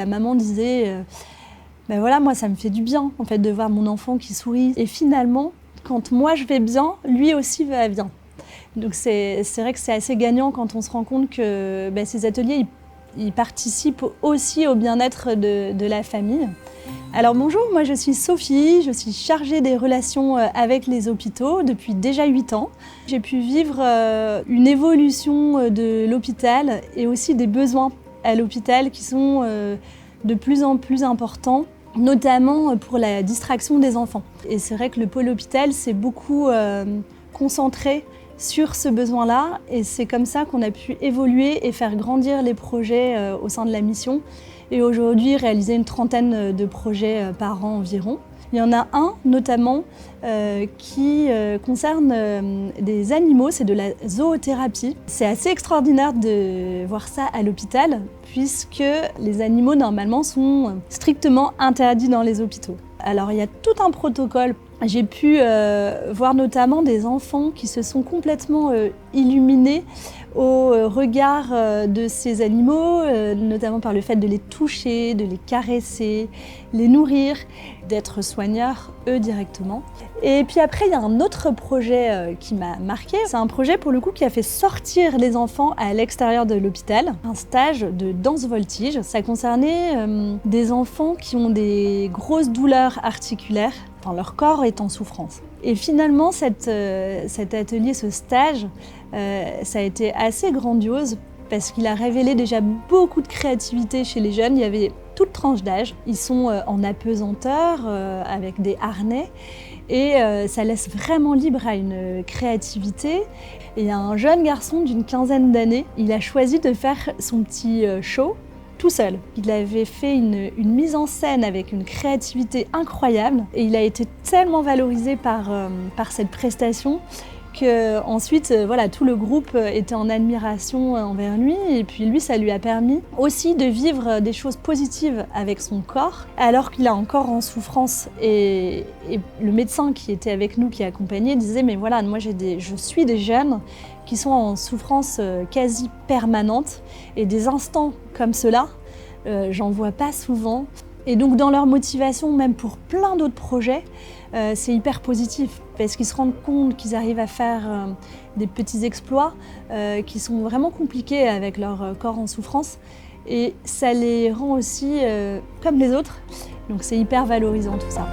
la maman disait ben voilà, moi ça me fait du bien en fait de voir mon enfant qui sourit. Et finalement, quand moi je vais bien, lui aussi va bien. Donc c'est vrai que c'est assez gagnant quand on se rend compte que ces ateliers ils participent aussi au bien-être de la famille. Alors bonjour, moi je suis Sophie, je suis chargée des relations avec les hôpitaux depuis déjà 8 ans. J'ai pu vivre une évolution de l'hôpital et aussi des besoins à l'hôpital qui sont de plus en plus importants, notamment pour la distraction des enfants. Et c'est vrai que le pôle hôpital s'est beaucoup concentré sur ce besoin-là et c'est comme ça qu'on a pu évoluer et faire grandir les projets au sein de la mission et aujourd'hui réaliser une trentaine de projets par an environ. Il y en a un notamment qui concerne des animaux, c'est de la zoothérapie. C'est assez extraordinaire de voir ça à l'hôpital puisque les animaux normalement sont strictement interdits dans les hôpitaux. Alors il y a tout un protocole. J'ai pu voir notamment des enfants qui se sont complètement illuminés au regard de ces animaux, notamment par le fait de les toucher, de les caresser, les nourrir, d'être soigneurs eux directement. Et puis après, il y a un autre projet qui m'a marqué. C'est un projet pour le coup qui a fait sortir les enfants à l'extérieur de l'hôpital. Un stage de danse voltige. Ça concernait des enfants qui ont des grosses douleurs articulaires. Enfin, leur corps est en souffrance. Et finalement, cet atelier, ce stage, ça a été assez grandiose parce qu'il a révélé déjà beaucoup de créativité chez les jeunes. Il y avait toute tranche d'âge. Ils sont en apesanteur avec des harnais et ça laisse vraiment libre à une créativité. Et il y a un jeune garçon d'une quinzaine d'années, il a choisi de faire son petit show tout seul. Il avait fait une mise en scène avec une créativité incroyable et il a été tellement valorisé par cette prestation qu'ensuite tout le groupe était en admiration envers lui et puis lui ça lui a permis aussi de vivre des choses positives avec son corps alors qu'il a un corps en souffrance et le médecin qui était avec nous, qui accompagnait, disait mais voilà, moi je suis des jeunes qui sont en souffrance quasi permanente et des instants comme cela, j'en vois pas souvent. Et donc dans leur motivation, même pour plein d'autres projets, c'est hyper positif parce qu'ils se rendent compte qu'ils arrivent à faire des petits exploits qui sont vraiment compliqués avec leur corps en souffrance et ça les rend aussi comme les autres. Donc c'est hyper valorisant tout ça.